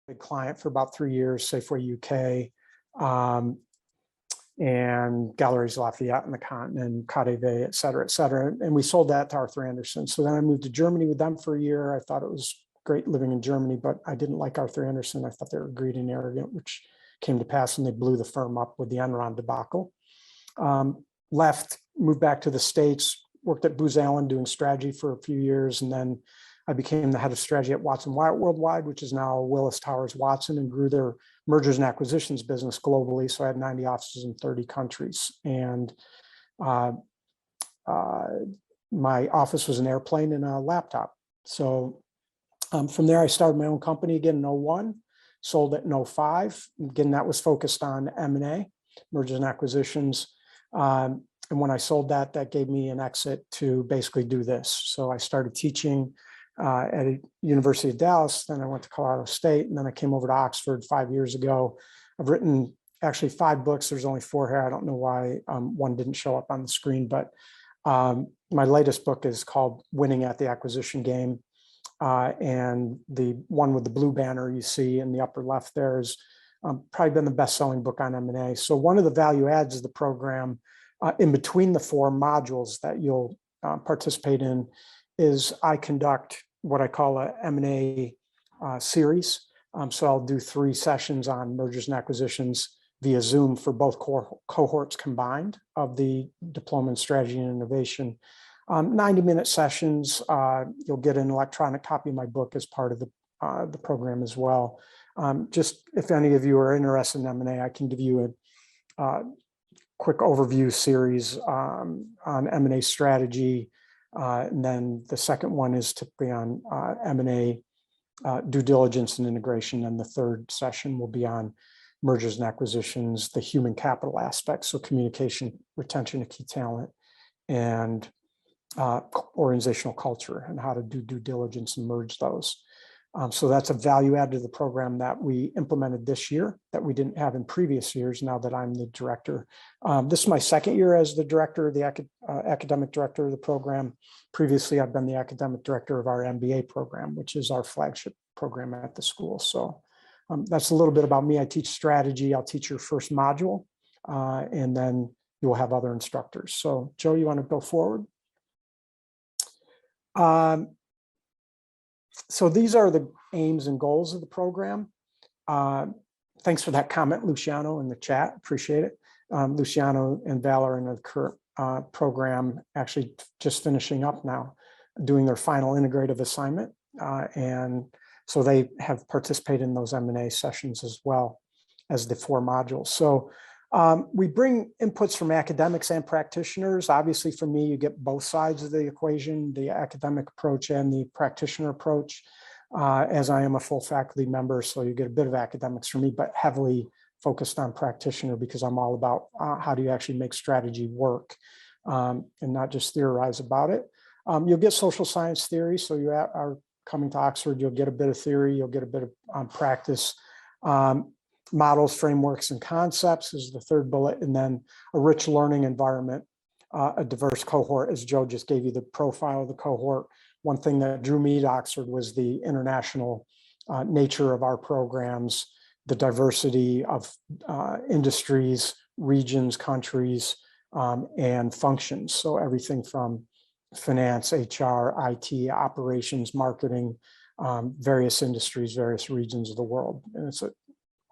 big client for about 3 years, Safeway UK, and Galleries Lafayette and the Continent, KaDeWe, et cetera, et cetera. And we sold that to Arthur Andersen. So then I moved to Germany with them for a year. I thought it was great living in Germany, but I didn't like Arthur Andersen. I thought they were greedy and arrogant, which came to pass, and they blew the firm up with the Enron debacle. Left, moved back to the States, worked at Booz Allen doing strategy for a few years, and then I became the head of strategy at Watson Wyatt Worldwide, which is now Willis Towers Watson, and grew their mergers and acquisitions business globally. So I had 90 offices in 30 countries. And my office was an airplane and a laptop. So from there, I started my own company again in 01, sold it in 05. Again, that was focused on M&A, mergers and acquisitions. And when I sold that, that gave me an exit to basically do this. So I started teaching at a University of Dallas, then I went to Colorado State, and then I came over to Oxford 5 years ago. I've written actually 5 books. There's only 4 here. I don't know why one didn't show up on the screen, but my latest book is called Winning at the Acquisition Game. And the one with the blue banner you see in the upper left there is probably been the best-selling book on M&A. So one of the value adds of the program in between the 4 modules that you'll participate in is I conduct what I call a M&A series. So I'll do 3 sessions on mergers and acquisitions via Zoom for both cohorts combined of the Diploma in Strategy and Innovation. 90-minute sessions. You'll get an electronic copy of my book as part of the program as well. Just if any of you are interested in M&A, I can give you a quick overview series on M&A strategy. And then the second one is typically on M&A due diligence and integration. And the third session will be on mergers and acquisitions, the human capital aspects, so communication, retention of key talent, and organizational culture, and how to do due diligence and merge those. So that's a value add to the program that we implemented this year that we didn't have in previous years, now that I'm the director. This is my 2nd year as the director, the academic director of the program. Previously, I've been the academic director of our MBA program, which is our flagship program at the school. So that's a little bit about me. I teach strategy. I'll teach your first module, and then you'll have other instructors. So Joe, you want to go forward? So these are the aims and goals of the program. Thanks for that comment, Luciano, in the chat. Appreciate it. Luciano and Val are in the current program, actually just finishing up now, doing their final integrative assignment. And so they have participated in those M&A sessions as well as the 4 modules. So we bring inputs from academics and practitioners. Obviously, for me, you get both sides of the equation, the academic approach and the practitioner approach, as I am a full faculty member. So you get a bit of academics from me, but heavily focused on practitioner, because I'm all about how do you actually make strategy work, and not just theorize about it. You'll get social science theory. So you are coming to Oxford, you'll get a bit of theory, you'll get a bit of practice. Models, frameworks, and concepts is the 3rd bullet, and then a rich learning environment, a diverse cohort, as Joe just gave you the profile of the cohort. One thing that drew me to Oxford was the international nature of our programs, the diversity of industries, regions, countries, and functions. So everything from finance, HR, IT, operations, marketing, various industries, various regions of the world. And it's an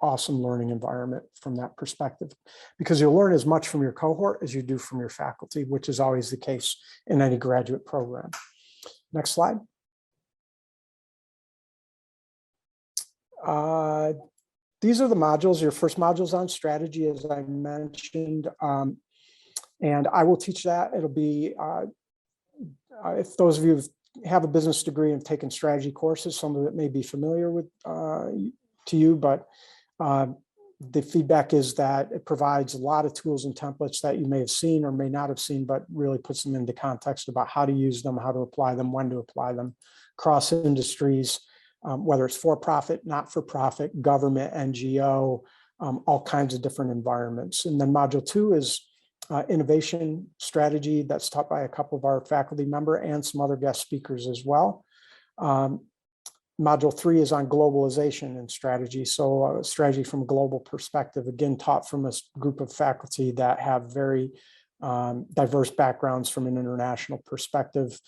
awesome learning environment from that perspective, because you'll learn as much from your cohort as you do from your faculty, which is always the case in any graduate program. Next slide. These are the modules, your first modules on strategy, as I mentioned, and I will teach that. It'll be, if those of you have a business degree and taken strategy courses, some of it may be familiar with to you, but the feedback is that it provides a lot of tools and templates that you may have seen or may not have seen, but really puts them into context about how to use them, how to apply them, when to apply them across industries, whether it's for-profit, not-for-profit, government, NGO, all kinds of different environments. And then module 2 is innovation strategy that's taught by a couple of our faculty member and some other guest speakers as well. Module 3 is on globalization and strategy. So strategy from a global perspective, again, taught from a group of faculty that have very diverse backgrounds from an international perspective,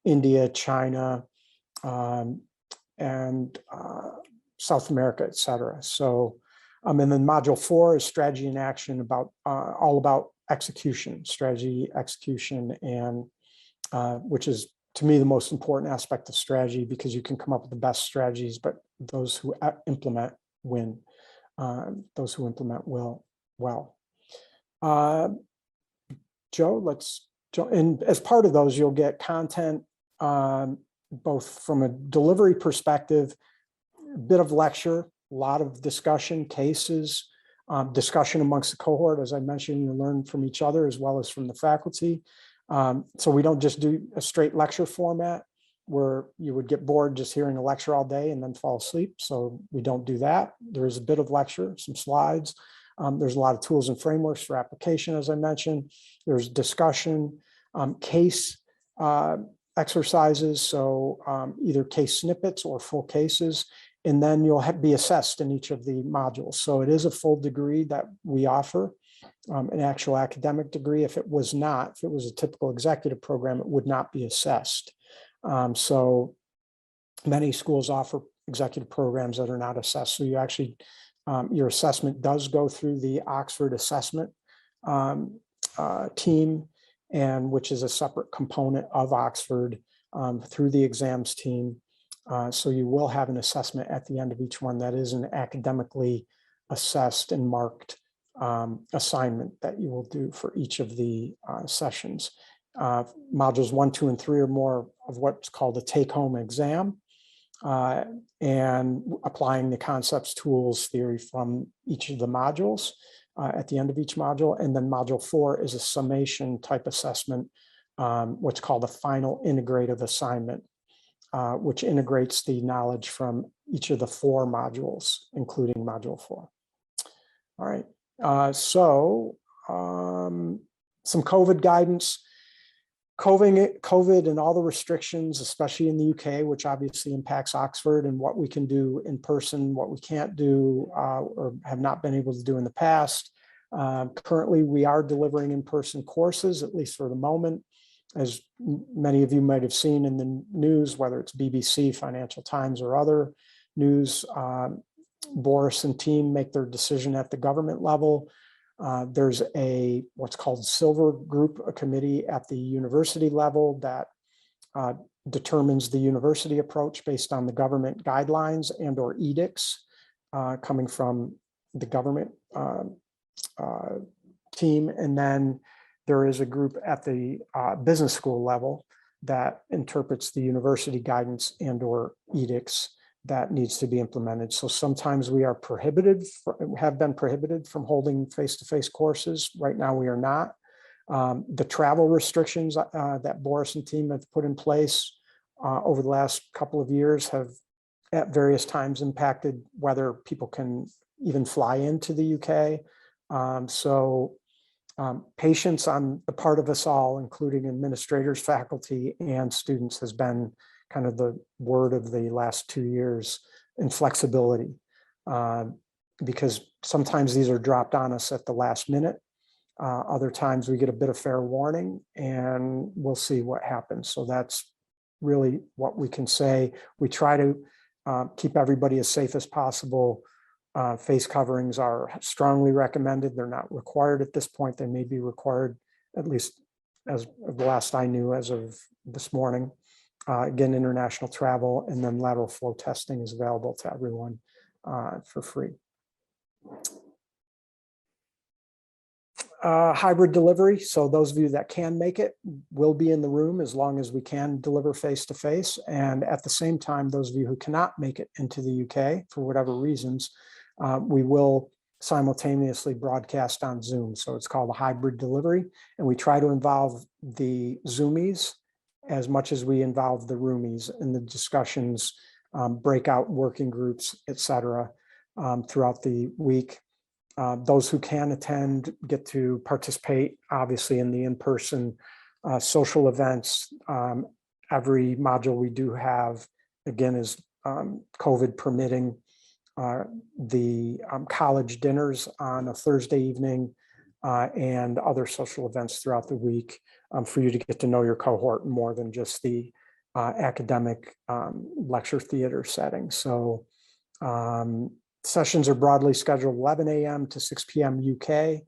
India, China, and South America, et cetera. So, and then module 4 is strategy and action, about all about execution, strategy, execution, and which is, to me, the most important aspect of strategy, because you can come up with the best strategies, but those who implement win. Those who implement will well. Joe, and as part of those, you'll get content both from a delivery perspective, a bit of lecture, a lot of discussion, cases, discussion amongst the cohort. As I mentioned, you learn from each other as well as from the faculty. So we don't just do a straight lecture format where you would get bored just hearing a lecture all day and then fall asleep. So we don't do that. There is a bit of lecture, some slides. There's a lot of tools and frameworks for application, as I mentioned. There's discussion, case exercises, so either case snippets or full cases, and then you'll be assessed in each of the modules. So it is a full degree that we offer. An actual academic degree. If it was a typical executive program, it would not be assessed. So many schools offer executive programs that are not assessed. So you actually, your assessment does go through the Oxford assessment team, and which is a separate component of Oxford through the exams team. So you will have an assessment at the end of each one that is an academically assessed and marked assignment that you will do for each of the sessions. Modules 1, 2, and 3 are more of what's called a take-home exam, and applying the concepts, tools, theory from each of the modules at the end of each module. And then module 4 is a summation type assessment, what's called a final integrative assignment, which integrates the knowledge from each of the 4 modules, including module 4. All right. Some COVID guidance. COVID and all the restrictions, especially in the UK, which obviously impacts Oxford and what we can do in person, what we can't do or have not been able to do in the past. Currently, we are delivering in-person courses, at least for the moment. As many of you might have seen in the news, whether it's BBC, Financial Times, or other news, Boris and team make their decision at the government level. There's what's called Silver Group, a committee at the university level that determines the university approach based on the government guidelines and or edicts coming from the government team. And then there is a group at the business school level that interprets the university guidance and or edicts that needs to be implemented. So sometimes we are have been prohibited from holding face-to-face courses. Right now we are not. The travel restrictions that Boris and team have put in place over the last couple of years have at various times impacted whether people can even fly into the UK. Patience on the part of us all, including administrators, faculty, and students, has been kind of the word of the last 2 years, in flexibility, because sometimes these are dropped on us at the last minute. Other times we get a bit of fair warning and we'll see what happens. So that's really what we can say. We try to keep everybody as safe as possible. Face coverings are strongly recommended. They're not required at this point. They may be required, at least as of the last I knew, as of this morning. Again, international travel and then lateral flow testing is available to everyone for free. Hybrid delivery. So those of you that can make it will be in the room as long as we can deliver face-to-face. And at the same time, those of you who cannot make it into the UK for whatever reasons, we will simultaneously broadcast on Zoom. So it's called a hybrid delivery. And we try to involve the Zoomies as much as we involve the roomies in the discussions, breakout working groups, et cetera, throughout the week. Those who can attend get to participate, obviously, in the in-person social events. Every module we do have, again, is COVID permitting, the college dinners on a Thursday evening, and other social events throughout the week, for you to get to know your cohort more than just the academic lecture theater setting. So sessions are broadly scheduled 11 a.m. to 6 p.m. UK,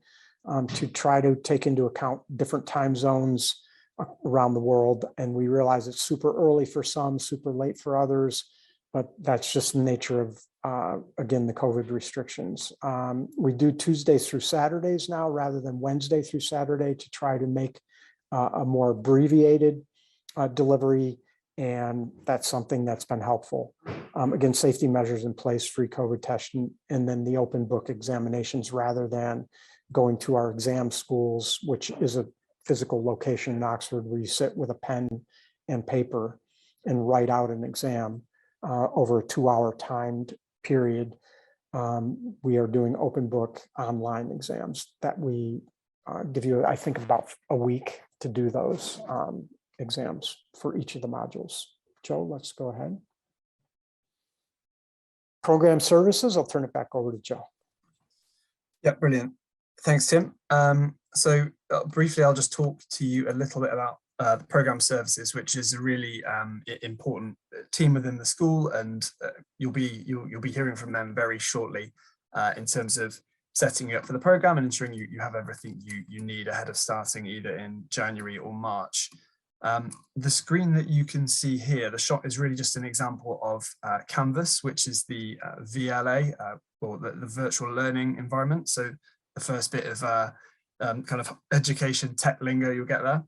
to try to take into account different time zones around the world. And we realize it's super early for some, super late for others, but that's just the nature of, again, the COVID restrictions. We do Tuesdays through Saturdays now rather than Wednesday through Saturday to try to make a more abbreviated delivery. And that's something that's been helpful. Again, safety measures in place, free COVID testing, and then the open book examinations rather than going to our exam schools, which is a physical location in Oxford where you sit with a pen and paper and write out an exam over a 2-hour timed period. We are doing open book online exams that we give you, I think, about a week to do those exams for each of the modules. Joe, let's go ahead. Program services, I'll turn it back over to Joe. Yeah, brilliant. Thanks, Tim. So briefly, I'll just talk to you a little bit about the program services, which is a really important team within the school, and you'll be hearing from them very shortly in terms of setting you up for the program and ensuring you have everything you need ahead of starting either in January or March. The screen that you can see here, the shot is really just an example of Canvas, which is the VLA, or the virtual learning environment. So the first bit of kind of education tech lingo you'll get there,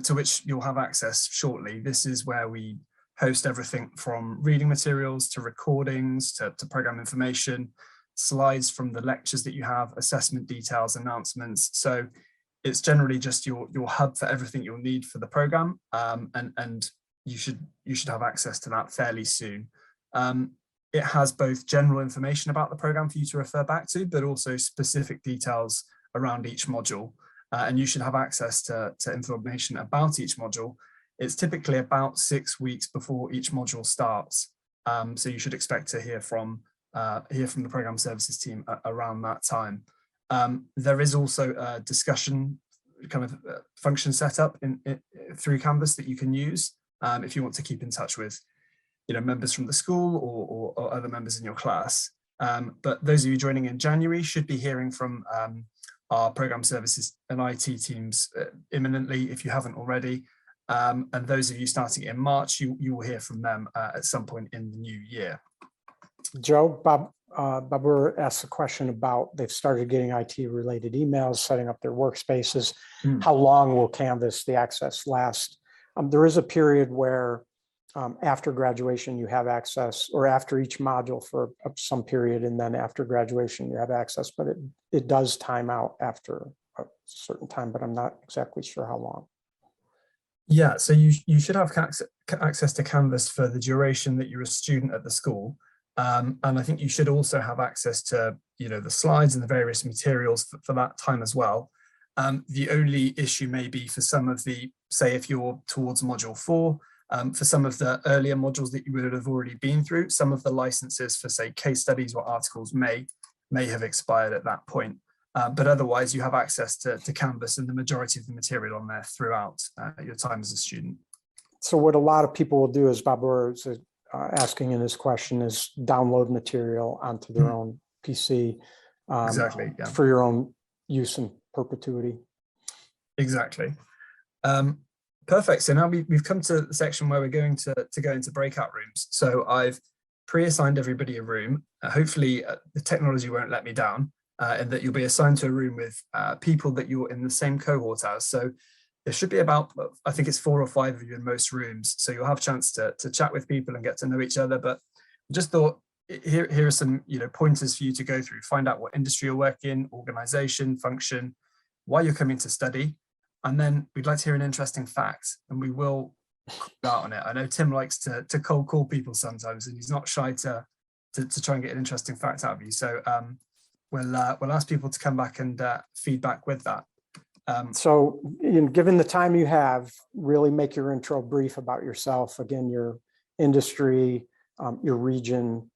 to which you'll have access shortly. This is where we host everything from reading materials to recordings to program information, slides from the lectures that you have, assessment details, announcements. So it's generally just your hub for everything you'll need for the program, and you should have access to that fairly soon. It has both general information about the program for you to refer back to, but also specific details around each module, and you should have access to information about each module. It's typically about 6 weeks before each module starts, so you should expect to hear from the program services team around that time. There is also a discussion kind of function set up through Canvas that you can use if you want to keep in touch with, members from the school or other members in your class. But those of you joining in January should be hearing from our program services and IT teams imminently if you haven't already. And those of you starting in March, you will hear from them at some point in the new year. Joe, Bob asked a question about they've started getting IT related emails, setting up their workspaces. How long will Canvas, the access last? There is a period where after graduation you have access, or after each module for some period, and then after graduation you have access, but it does time out after a certain time, but I'm not exactly sure how long. Yeah, so you should have access to Canvas for the duration that you're a student at the school. And I think you should also have access to, the slides and the various materials for that time as well. The only issue may be for some of the, say, if you're towards module 4, for some of the earlier modules that you would have already been through, some of the licenses for, say, case studies or articles may have expired at that point. But otherwise, you have access to Canvas and the majority of the material on there throughout your time as a student. So what a lot of people will do, is Bob was asking in his question, is download material onto their own PC exactly, yeah, for your own use in perpetuity. Exactly. Perfect. So now we've come to the section where we're going to go into breakout rooms. So I've pre-assigned everybody a room. Hopefully the technology won't let me down, and that you'll be assigned to a room with people that you're in the same cohort as. So there should be about, I think it's 4 or 5 of you in most rooms. So you'll have a chance to chat with people and get to know each other. But I just thought, here are some pointers for you to go through. Find out what industry you're working in, organization, function, why you're coming to study. And then we'd like to hear an interesting fact, and we will call out on it. I know Tim likes to cold call people sometimes, and he's not shy to try and get an interesting fact out of you. So we'll ask people to come back and feedback with that. So given the time you have, really make your intro brief about yourself. Again, your industry, your region,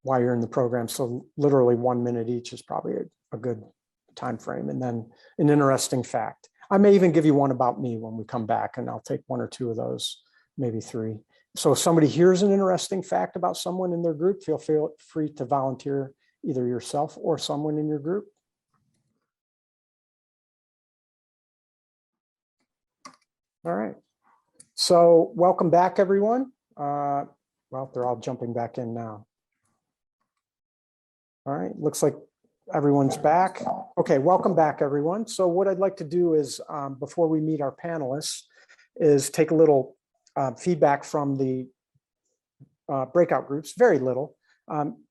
why you're in the program. So literally 1 minute each is probably a good time frame. And then an interesting fact. I may even give you one about me when we come back, and I'll take 1 or 2 of those, maybe 3. So if somebody hears an interesting fact about someone in their group, feel free to volunteer either yourself or someone in your group. All right. So welcome back, everyone. Well, they're all jumping back in now. All right, looks like everyone's back. Okay, welcome back, everyone. So what I'd like to do is, before we meet our panelists, is take a little feedback from the breakout groups, very little,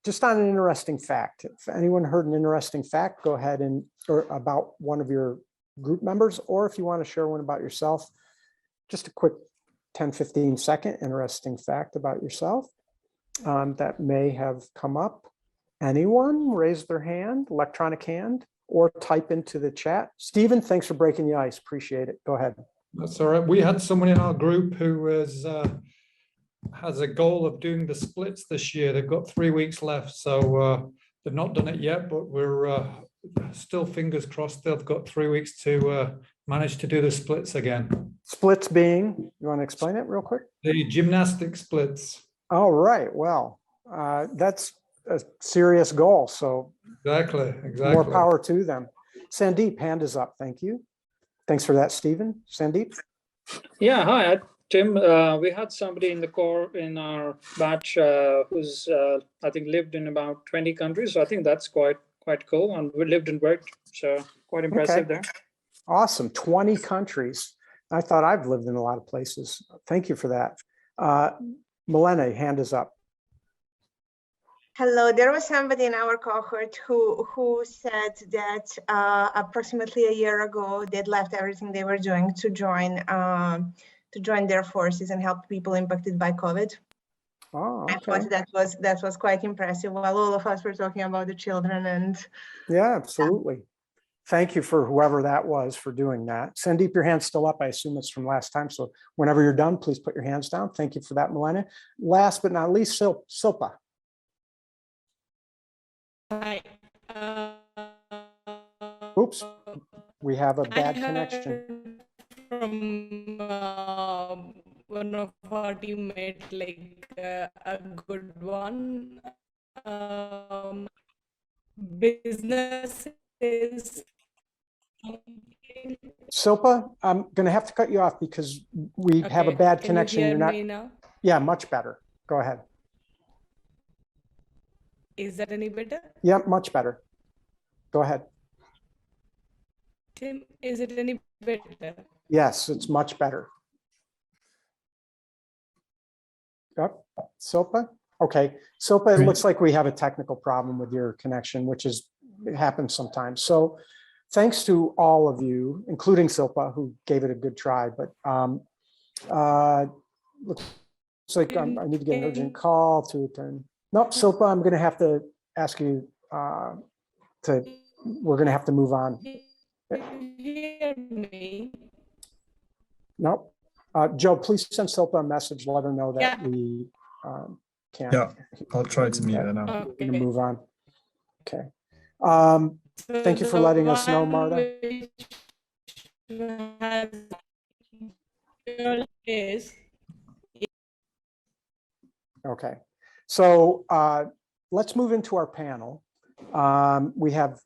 just on an interesting fact. If anyone heard an interesting fact, go ahead and, or about one of your group members, or if you want to share one about yourself, just a quick 10-15 second interesting fact about yourself that may have come up. Anyone raise their hand, electronic hand, or type into the chat. Stephen, thanks for breaking the ice. Appreciate it. Go ahead. That's all right. We had someone in our group who has a goal of doing the splits this year. They've got 3 weeks left, so they've not done it yet, but we're still fingers crossed they've got 3 weeks to manage to do the splits again. Splits being, you want to explain it real quick? The gymnastic splits. All right. Well, that's a serious goal. So Exactly. more power to them. Sandeep, hand is up. Thank you. Thanks for that, Stephen. Sandeep? Yeah, hi, Tim. We had somebody in the core in our batch who's, I think, lived in about 20 countries. So I think that's quite cool. And we lived and worked, so quite impressive there. Awesome. 20 countries. I thought I've lived in a lot of places. Thank you for that. Milena, hand is up. Hello, there was somebody in our cohort who said that approximately a year ago they'd left everything they were doing to join their forces and help people impacted by COVID. Oh, okay. I thought that was quite impressive. While all of us were talking about the children and yeah, absolutely. Thank you for whoever that was for doing that. Sandeep, your hand's still up. I assume it's from last time. So whenever you're done, please put your hands down. Thank you for that, Milena. Last but not least, Silpa. Hi. Oops, we have a bad connection. From one of our teammates, like a good one. Business is. Silpa, I'm going to have to cut you off because we have a bad connection. You're not. Me now? Yeah, much better. Go ahead. Is that any better? Yeah, much better. Go ahead. Tim, is it any better? Yes, it's much better. Yep. Silpa? Okay. Silpa, it looks like we have a technical problem with your connection, which is, it happens sometimes. So thanks to all of you, including Silpa, who gave it a good try, but looks like I need to get an urgent call to attend. Nope, Silpa, I'm going to have to ask you we're going to have to move on. Hear me? Nope. Joe, please send Silpa a message, let her know that we can't. Yeah, I'll try to mute her now. We're going to move on. Okay. Thank you for letting us know, Marta. Okay, so let's move into our panel. We have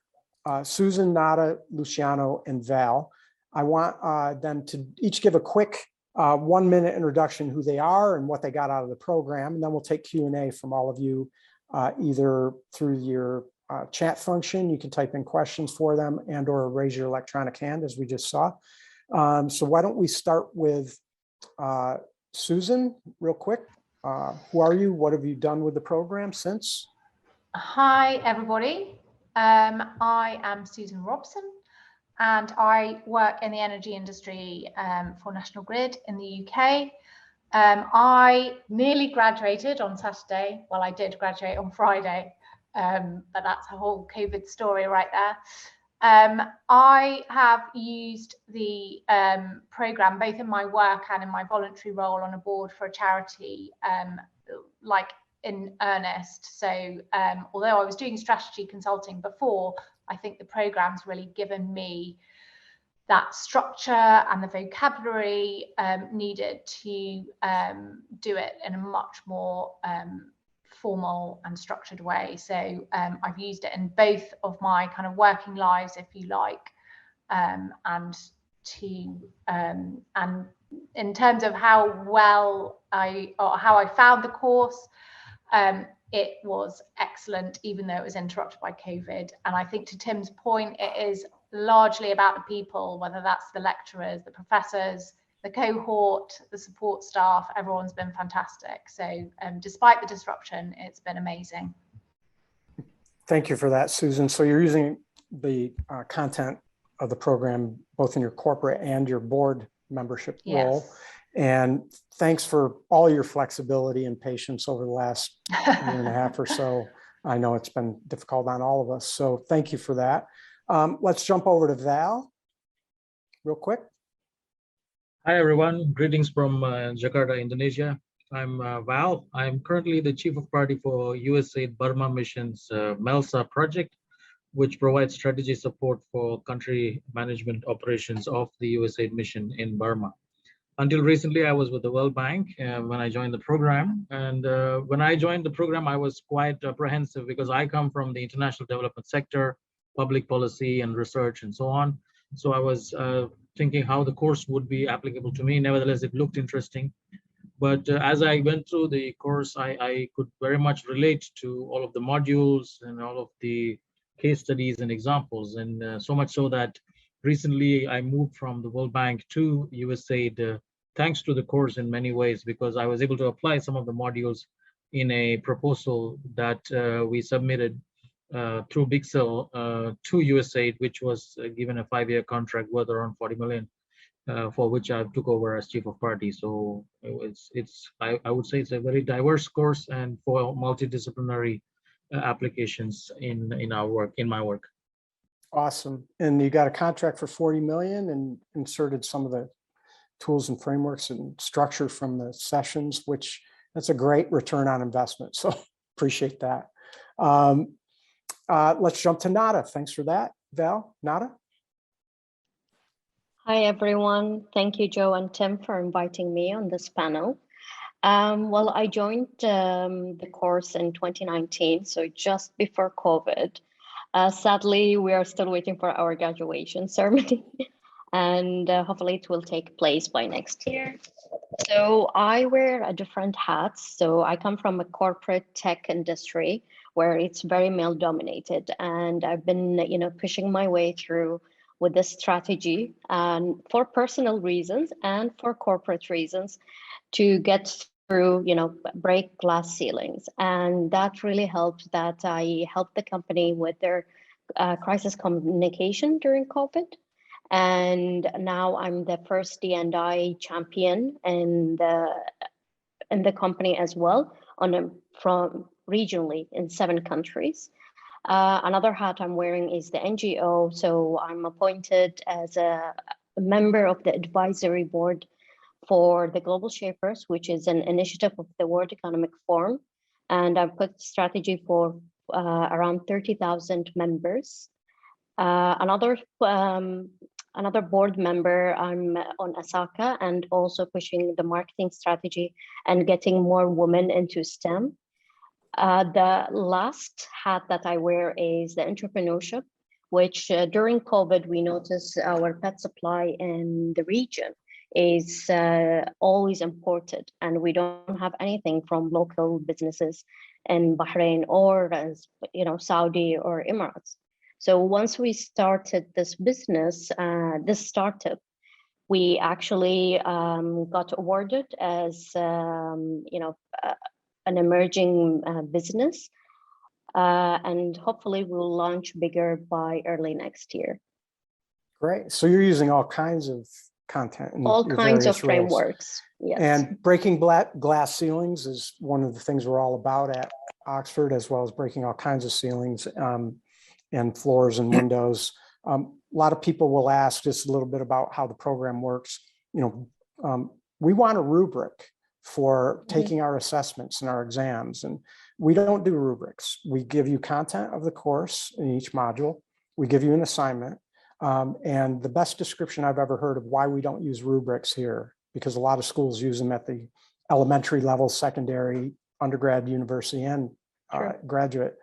Susan, Nada, Luciano, and Val. I want them to each give a quick 1 minute introduction, who they are and what they got out of the program, and then we'll take Q&A from all of you, either through your chat function. You can type in questions for them and or raise your electronic hand, as we just saw. So why don't we start with Susan real quick. Who are you? What have you done with the program since? Hi, everybody. I am Susan Robson, and I work in the energy industry for National Grid in the UK. I nearly graduated on Saturday. Well, I did graduate on Friday, but that's a whole COVID story right there. I have used the program both in my work and in my voluntary role on a board for a charity like in earnest. So although I was doing strategy consulting before, I think the program's really given me that structure and the vocabulary needed to do it in a much more formal and structured way. So I've used it in both of my kind of working lives, if you like, and in terms of how I found the course, it was excellent, even though it was interrupted by COVID. And I think, to Tim's point, it is largely about the people, whether that's the lecturers, the professors, the cohort, the support staff. Everyone's been fantastic. So despite the disruption, it's been amazing. Thank you for that, Susan. So you're using the content of the program both in your corporate and your board membership role. Yes. And thanks for all your flexibility and patience over the last year and a half or so. I know it's been difficult on all of us, so thank you for that. Let's jump over to Val real quick. Hi, everyone. Greetings from Jakarta, Indonesia. I'm Val. I'm currently the Chief of Party for USAID Burma Mission's MELSA project, which provides strategy support for country management operations of the USAID mission in Burma. Until recently, I was with the World Bank when I joined the program. And when I joined the program, I was quite apprehensive because I come from the international development sector, public policy and research and so on. So I was thinking how the course would be applicable to me. Nevertheless, it looked interesting. But as I went through the course, I could very much relate to all of the modules and all of the case studies and examples. And so much so that recently I moved from the World Bank to USAID, thanks to the course in many ways, because I was able to apply some of the modules in a proposal that we submitted through Big Cell to USAID, which was given a 5-year contract worth around 40 million, for which I took over as Chief of Party. So I would say it's a very diverse course and for multidisciplinary applications in my work. Awesome. And you got a contract for 40 million and inserted some of the tools and frameworks and structure from the sessions, which that's a great return on investment. So appreciate that. Let's jump to Nada. Thanks for that, Val. Nada? Hi, everyone. Thank you, Joe and Tim, for inviting me on this panel. Well, I joined the course in 2019, so just before COVID. Sadly, we are still waiting for our graduation ceremony, and hopefully it will take place by next year. So I wear a different hats. So I come from a corporate tech industry where it's very male dominated, and I've been, pushing my way through with this strategy, and for personal reasons and for corporate reasons, to get through, break glass ceilings. And that really helped that I helped the company with their crisis communication during COVID. And now I'm the first D&I champion in the company as well, from regionally in 7 countries. Another hat I'm wearing is the NGO. So I'm appointed as a member of the advisory board for the Global Shapers, which is an initiative of the World Economic Forum. And I've put strategy for around 30,000 members. Another board member, I'm on Asaka and also pushing the marketing strategy and getting more women into STEM. The last hat that I wear is the entrepreneurship, which during COVID, we noticed our pet supply in the region is always imported, and we don't have anything from local businesses in Bahrain or Saudi or Emirates. So once we started this business, this startup, we actually got awarded as an emerging business, and hopefully we'll launch bigger by early next year. Great. So you're using all kinds of content in all your kinds of various roles. frameworks. Yes. And breaking glass ceilings is one of the things we're all about at Oxford, as well as breaking all kinds of ceilings and floors and windows. A lot of people will ask just a little bit about how the program works. We want a rubric for taking our assessments and our exams. And we don't do rubrics. We give you content of the course in each module. We give you an assignment. And the best description I've ever heard of why we don't use rubrics here, because a lot of schools use them at the elementary level, secondary, undergrad, university, and graduate,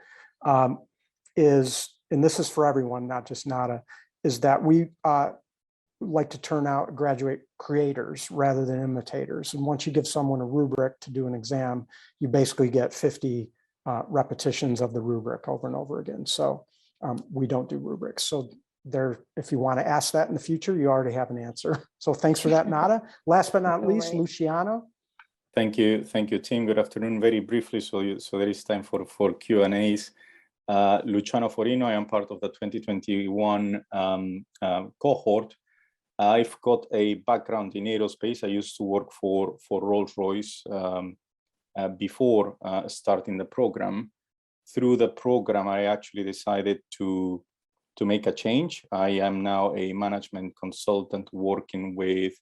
is, and this is for everyone, not just NADA, is that we like to turn out graduate creators rather than imitators. And once you give someone a rubric to do an exam, you basically get 50 repetitions of the rubric over and over again. So we don't do rubrics. So there, if you want to ask that in the future, you already have an answer. So thanks for that, Nada. Last but not least, Luciano. Thank you, Tim. Good afternoon. Very briefly, so there is time for Q&As. Luciano Forino, I am part of the 2021 cohort. I've got a background in aerospace. I used to work for Rolls-Royce before starting the program. Through the program, I actually decided to make a change. I am now a management consultant working with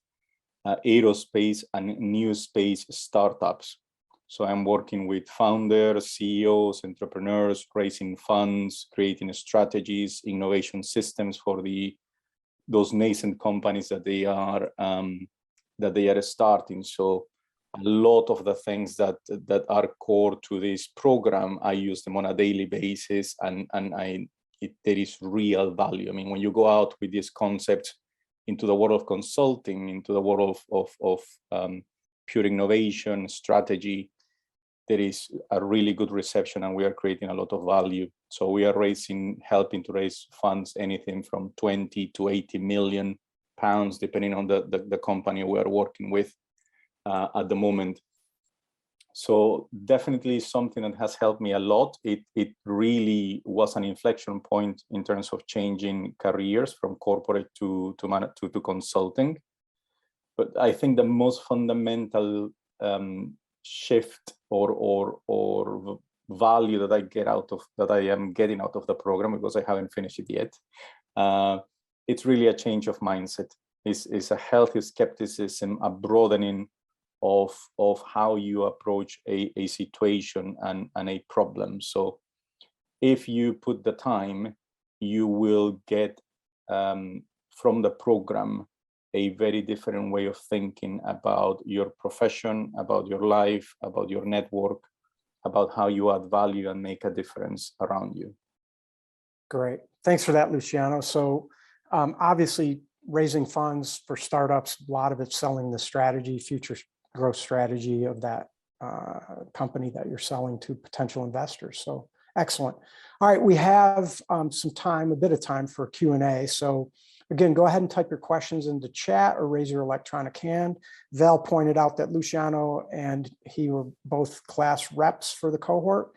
aerospace and new space startups. So I'm working with founders, CEOs, entrepreneurs, raising funds, creating strategies, innovation systems for those nascent companies that they are starting. So a lot of the things that are core to this program, I use them on a daily basis, and there is real value. I mean, when you go out with these concepts into the world of consulting, into the world of pure innovation, strategy, there is a really good reception, and we are creating a lot of value. So we are helping to raise funds, anything from 20 to 80 million pounds, depending on the company we are working with at the moment. So definitely something that has helped me a lot. It really was an inflection point in terms of changing careers from corporate to consulting. But I think the most fundamental shift or value that I am getting out of the program, because I haven't finished it yet, it's really a change of mindset. It's a healthy skepticism, a broadening of how you approach a situation and a problem. So if you put the time, you will get from the program a very different way of thinking about your profession, about your life, about your network, about how you add value and make a difference around you. Great. Thanks for that, Luciano. So obviously raising funds for startups, a lot of it's selling the strategy, future growth strategy of that company that you're selling to potential investors. So excellent. All right, we have some time, a bit of time for Q&A. So again, go ahead and type your questions into chat or raise your electronic hand. Val pointed out that Luciano and he were both class reps for the cohort.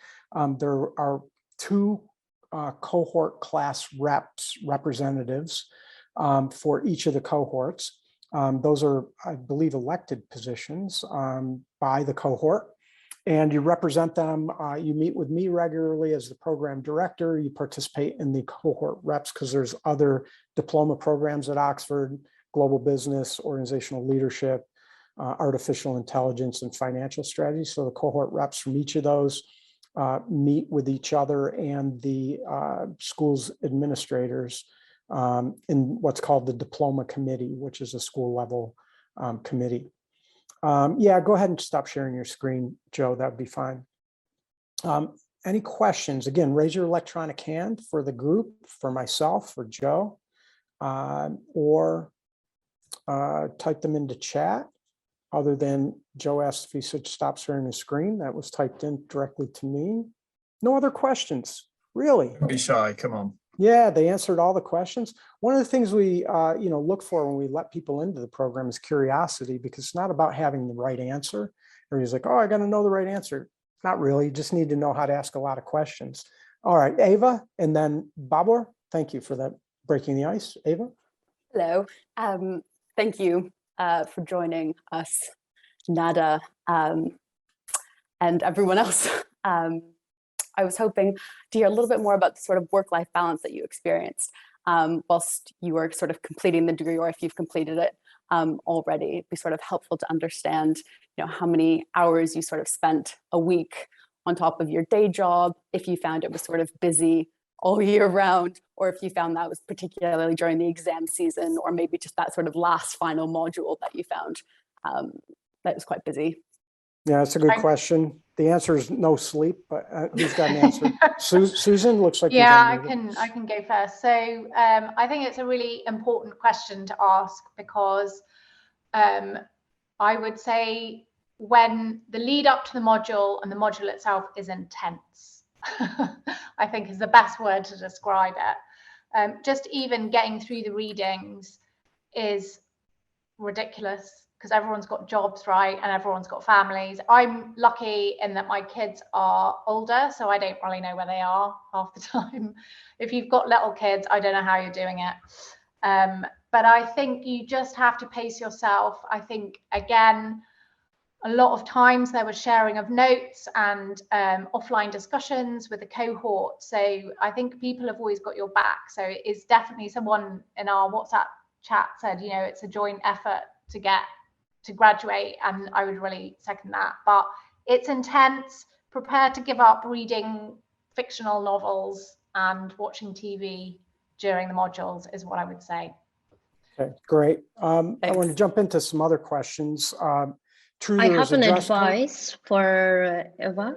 There are two cohort class representatives for each of the cohorts. Those are, I believe, elected positions by the cohort, and you represent them. You meet with me regularly as the program director. You participate in the cohort reps because there's other diploma programs at Oxford: global business, organizational leadership, artificial intelligence, and financial strategy. So the cohort reps from each of those meet with each other and the school's administrators in what's called the Diploma Committee, which is a school level committee. Yeah, go ahead and stop sharing your screen, Joe, that'd be fine. Any questions? Again, raise your electronic hand for the group, for myself, for Joe, or type them into chat. Other than Joe asked if he should stop sharing his screen, that was typed in directly to me. No other questions, really? Don't be shy, come on. Yeah, they answered all the questions. One of the things we look for when we let people into the program is curiosity, because it's not about having the right answer. Everybody's like, oh, I got to know the right answer. Not really, you just need to know how to ask a lot of questions. All right, Ava, and then Babur, thank you for that, breaking the ice. Ava? Hello, thank you for joining us, Nada, and everyone else. I was hoping to hear a little bit more about the sort of work-life balance that you experienced whilst you were sort of completing the degree, or if you've completed it. already. It'd be sort of helpful to understand, how many hours you sort of spent a week on top of your day job, if you found it was sort of busy all year round, or if you found that was particularly during the exam season, or maybe just that sort of last final module that you found that was quite busy. Yeah, that's a good question. The answer is no sleep, but who's got an answer? Susan, looks like yeah, I can go first. So I think it's a really important question to ask, because I would say when the lead up to the module and the module itself is intense, I think is the best word to describe it. Just even getting through the readings is ridiculous, because everyone's got jobs, right? And everyone's got families. I'm lucky in that my kids are older, so I don't really know where they are half the time. If you've got little kids, I don't know how you're doing it. But I think you just have to pace yourself. I think, again, a lot of times there was sharing of notes and offline discussions with the cohort. So I think people have always got your back. So it's definitely, someone in our WhatsApp chat said, it's a joint effort to graduate, and I would really second that. But it's intense. Prepare to give up reading fictional novels and watching TV during the modules is what I would say. Okay, great. I want to jump into some other questions. I have an advice for Eva.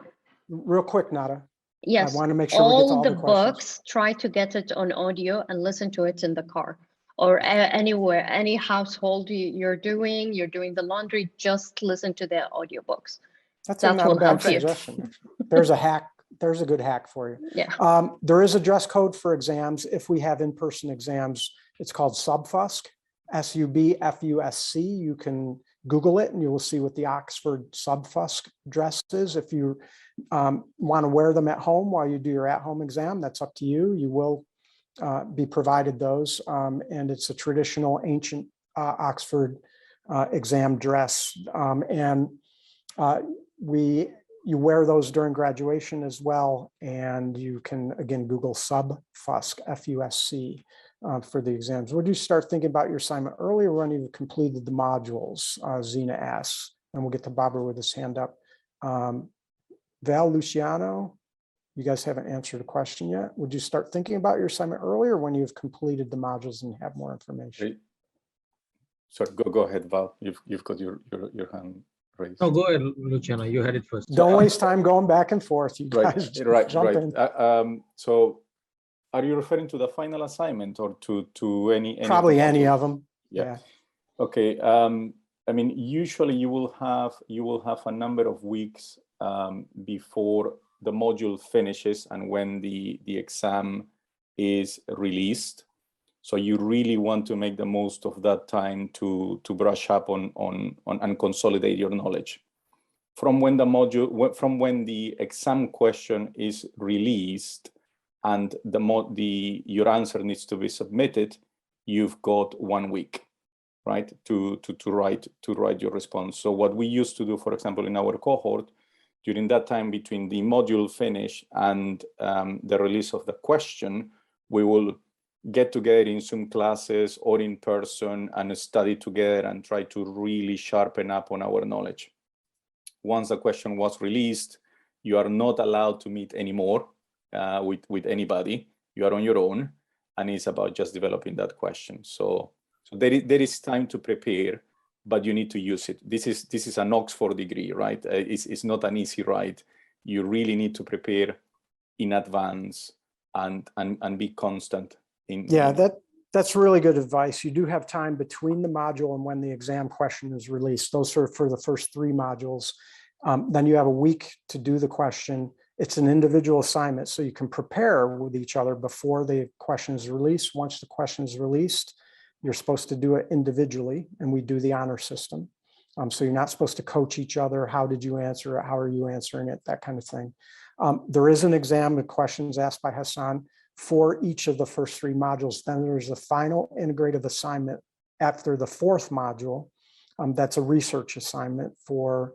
Real quick, Nada. Yes, I want to make sure we get to all the books, try to get it on audio and listen to it in the car or anywhere, any household you're doing the laundry, just listen to the audiobooks. That's not a bad suggestion. There's a hack. There's a good hack for you. Yeah. There is a dress code for exams. If we have in-person exams, it's called SUBFUSC, SUBFUSC. You can Google it and you will see what the Oxford SUBFUSC dress is. If you want to wear them at home while you do your at-home exam, that's up to you. You will be provided those. And it's a traditional ancient Oxford exam dress. You wear those during graduation as well. And you can, again, Google SUBFUSC, F-U-S-C. For the exams. Would you start thinking about your assignment earlier when you've completed the modules? Zena asks, and we'll get to Barbara with his hand up. Val, Luciano, you guys haven't answered a question yet. Would you start thinking about your assignment earlier when you've completed the modules and have more information? Sorry, go ahead, Val. You've got your hand raised. No, go ahead, Luciano. You had it first. Don't waste time going back and forth. You guys jump in. So. Are you referring to the final assignment or to any probably any of them? Yeah. Okay. I mean, usually you will have a number of weeks before the module finishes and when the exam is released. So you really want to make the most of that time to brush up on and consolidate your knowledge. From when the exam question is released and your answer needs to be submitted, you've got 1 week, right, to write your response. So what we used to do, for example, in our cohort, during that time between the module finish and the release of the question, we will get together in Zoom classes or in person and study together and try to really sharpen up on our knowledge. Once the question was released, you are not allowed to meet anymore with anybody. You are on your own, and it's about just developing that question. So there is time to prepare, but you need to use it. This is an Oxford degree, right? It's not an easy ride. You really need to prepare in advance and be constant. That's really good advice. You do have time between the module and when the exam question is released. Those are for the first 3 modules. Then you have a week to do the question. It's an individual assignment, so you can prepare with each other before the question is released. Once the question is released, you're supposed to do it individually, and we do the honor system. So you're not supposed to coach each other. How did you answer it? How are you answering it? That kind of thing. There is an exam with questions asked by Hassan for each of the first 3 modules. Then there's a final integrative assignment after the 4th module. That's a research assignment for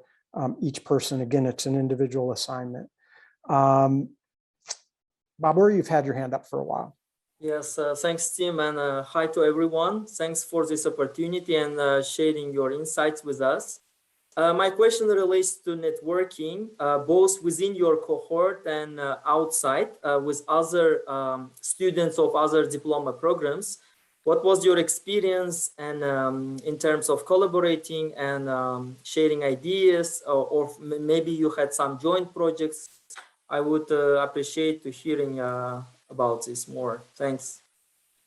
each person. Again, it's an individual assignment. Barbara, you've had your hand up for a while. Yes, thanks, Tim, and hi to everyone. Thanks for this opportunity and sharing your insights with us. My question relates to networking, both within your cohort and outside with other students of other diploma programs. What was your experience and in terms of collaborating and sharing ideas, or maybe you had some joint projects? I would appreciate to hearing about this more. Thanks.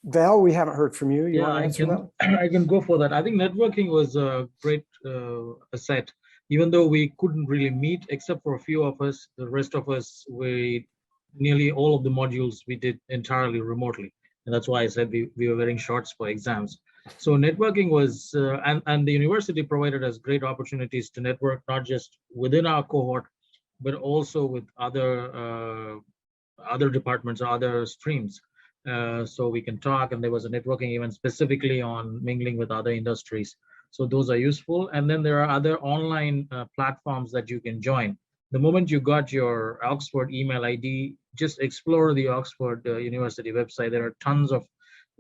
Val, we haven't heard from you. You Yeah, want to I answer can that? I can go for that. I think networking was a great asset, even though we couldn't really meet except for a few of us. The rest of us, we nearly all of the modules we did entirely remotely, and that's why I said we were wearing shorts for exams. So networking was and the university provided us great opportunities to network, not just within our cohort, but also with other departments or other streams. So we can talk, and there was a networking event specifically on mingling with other industries. So those are useful. And then there are other online platforms that you can join. The moment you got your Oxford email ID, just explore the Oxford University website. There are tons of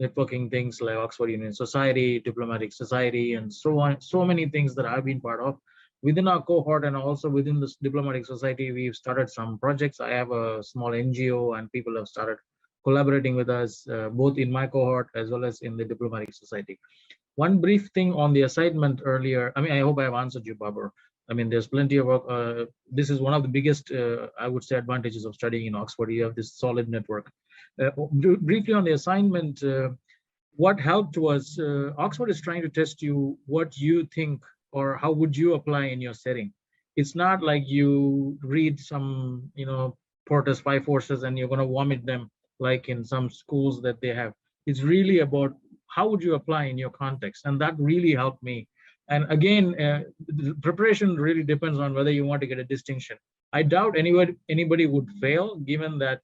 networking things like Oxford Union Society, Diplomatic Society, and so on. So many things that I've been part of. Within our cohort and also within this Diplomatic Society, we've started some projects. I have a small NGO, and people have started collaborating with us, both in my cohort as well as in the Diplomatic Society. One brief thing on the assignment earlier. I mean, I hope I've answered you, Babar. I mean, there's plenty of work. This is one of the biggest, I would say, advantages of studying in Oxford. You have this solid network. Briefly on the assignment, what helped was Oxford is trying to test you what you think or how would you apply in your setting. It's not like you read some, Porter's Five Forces and you're going to vomit them like in some schools that they have. It's really about how would you apply in your context, and that really helped me. And again, the preparation really depends on whether you want to get a distinction. I doubt anybody would fail, given that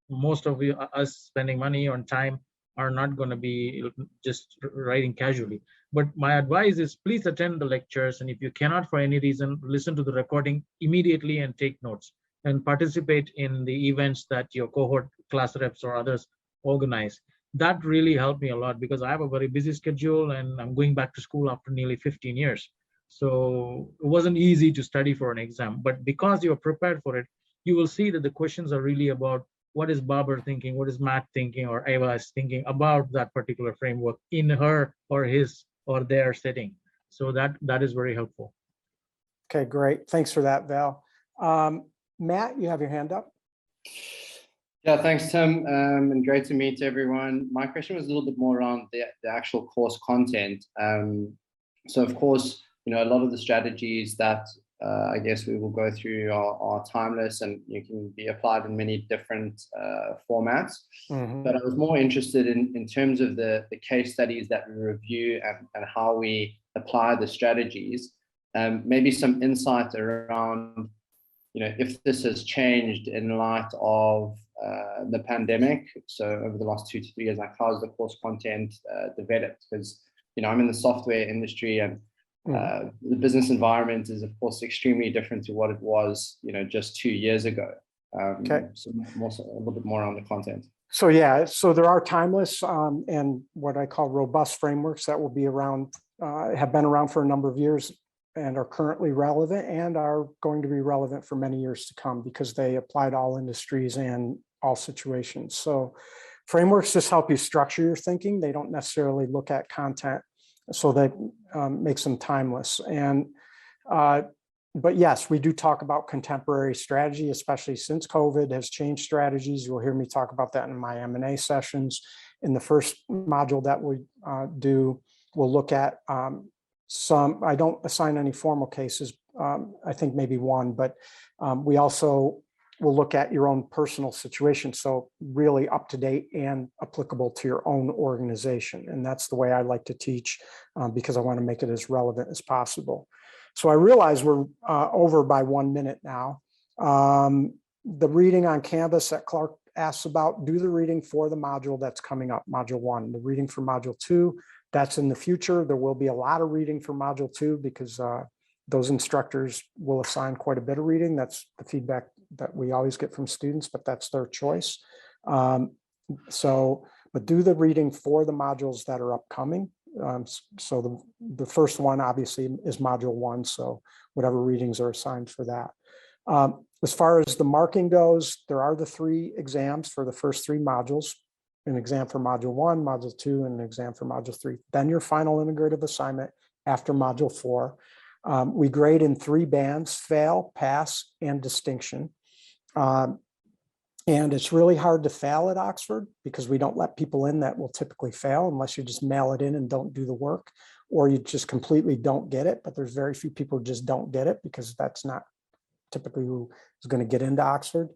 most of us spending money on time are not going to be just writing casually. But my advice is please attend the lectures, and if you cannot for any reason, listen to the recording immediately and take notes and participate in the events that your cohort class reps or others organize. That really helped me a lot because I have a very busy schedule and I'm going back to school after nearly 15 years. So it wasn't easy to study for an exam, but because you're prepared for it, you will see that the questions are really about what is Babar thinking, what is Matt thinking, or Eva is thinking about that particular framework in her or his or their setting. So that is very helpful. Okay, great. Thanks for that, Val. Matt, you have your hand up. Yeah, thanks, Tim, and great to meet everyone. My question was a little bit more around the actual course content. So, of course, a lot of the strategies that I guess we will go through are timeless and you can be applied in many different formats. Mm-hmm. But I was more interested in terms of the case studies that we review and how we apply the strategies. Maybe some insight around, if this has changed in light of the pandemic. So over the last 2 to 3 years, like how's the course content developed? Because, I'm in the software industry and the business environment is, of course, extremely different to what it was, just 2 years ago. Okay. So a little bit more on the content. So yeah, so there are timeless and what I call robust frameworks that will be around, have been around for a number of years and are currently relevant and are going to be relevant for many years to come because they apply to all industries and all situations. So frameworks just help you structure your thinking. They don't necessarily look at content, so that makes them timeless. And but yes, we do talk about contemporary strategy, especially since COVID has changed strategies. You'll hear me talk about that in my M&A sessions. In the first module that we do, we'll look at some, I don't assign any formal cases, I think maybe one, but we also will look at your own personal situation. So really up to date and applicable to your own organization. And that's the way I like to teach because I want to make it as relevant as possible. So I realize we're over by 1 minute now. The reading on Canvas that Clark asks about, do the reading for the module that's coming up, module 1. The reading for module 2, that's in the future. There will be a lot of reading for module 2 because those instructors will assign quite a bit of reading. That's the feedback that we always get from students, but that's their choice. But do the reading for the modules that are upcoming. So the first one obviously is module 1. So whatever readings are assigned for that. As far as the marking goes, there are the 3 exams for the first 3 modules, an exam for module 1, module 2, and an exam for module 3. Then your final integrative assignment after module 4. We grade in 3 bands: fail, pass, and distinction. And it's really hard to fail at Oxford because we don't let people in that will typically fail unless you just mail it in and don't do the work, or you just completely don't get it. But there's very few people who just don't get it because that's not typically who is going to get into Oxford.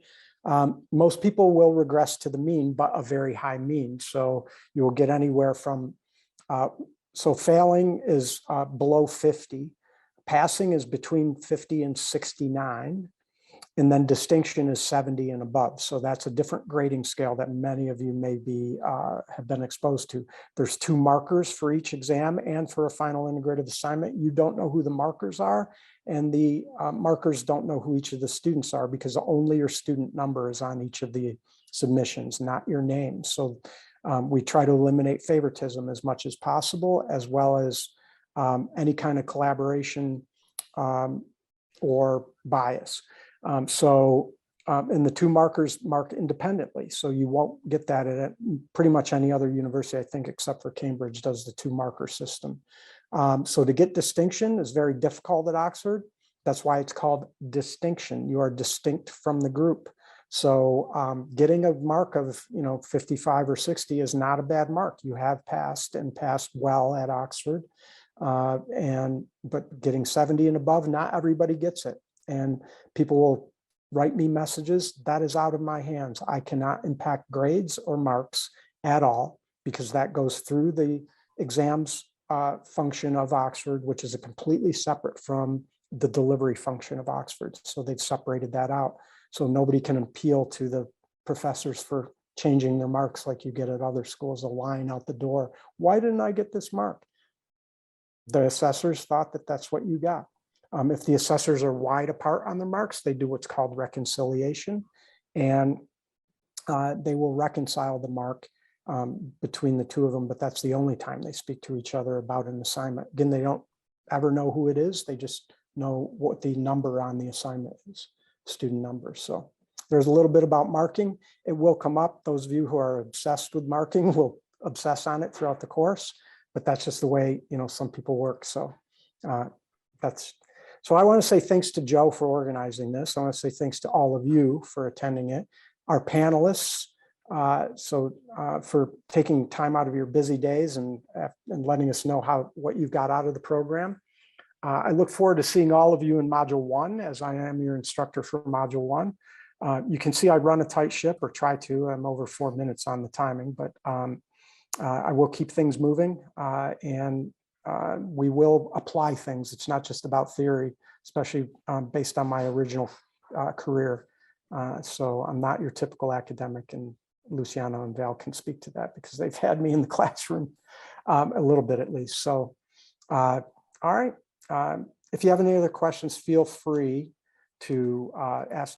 Most people will regress to the mean, but a very high mean. So you will get anywhere from, so failing is below 50, passing is between 50 and 69, and then distinction is 70 and above. So that's a different grading scale that many of you may be have been exposed to. There's 2 markers for each exam and for a final integrative assignment. You don't know who the markers are, and the markers don't know who each of the students are because only your student number is on each of the submissions, not your name. So we try to eliminate favoritism as much as possible, as well as any kind of collaboration or bias. And the 2 markers mark independently. So you won't get that at pretty much any other university, I think, except for Cambridge does the 2 marker system. So to get distinction is very difficult at Oxford. That's why it's called distinction. You are distinct from the group. So getting a mark of 55 or 60 is not a bad mark. You have passed and passed well at Oxford. But getting 70 and above, not everybody gets it. And people will write me messages. That is out of my hands. I cannot impact grades or marks at all because that goes through the exams function of Oxford, which is a completely separate from the delivery function of Oxford. So they've separated that out. So nobody can appeal to the professors for changing their marks like you get at other schools, a line out the door. Why didn't I get this mark? The assessors thought that that's what you got. If the assessors are wide apart on their marks, they do what's called reconciliation, and they will reconcile the mark between the 2 of them, but that's the only time they speak to each other about an assignment. Again, they don't ever know who it is. They just know what the number on the assignment is, student number. So there's a little bit about marking. It will come up. Those of you who are obsessed with marking will obsess on it throughout the course, but that's just the way, some people work. So So I want to say thanks to Joe for organizing this. I want to say thanks to all of you for attending it. Our panelists, for taking time out of your busy days and letting us know what you've got out of the program. I look forward to seeing all of you in Module 1 as I am your instructor for Module 1. You can see I run a tight ship, or try to. I'm over 4 minutes on the timing, but I will keep things moving and we will apply things. It's not just about theory, especially based on my original career. So I'm not your typical academic, and Luciano and Val can speak to that because they've had me in the classroom a little bit at least. So, all right. If you have any other questions, feel free to ask.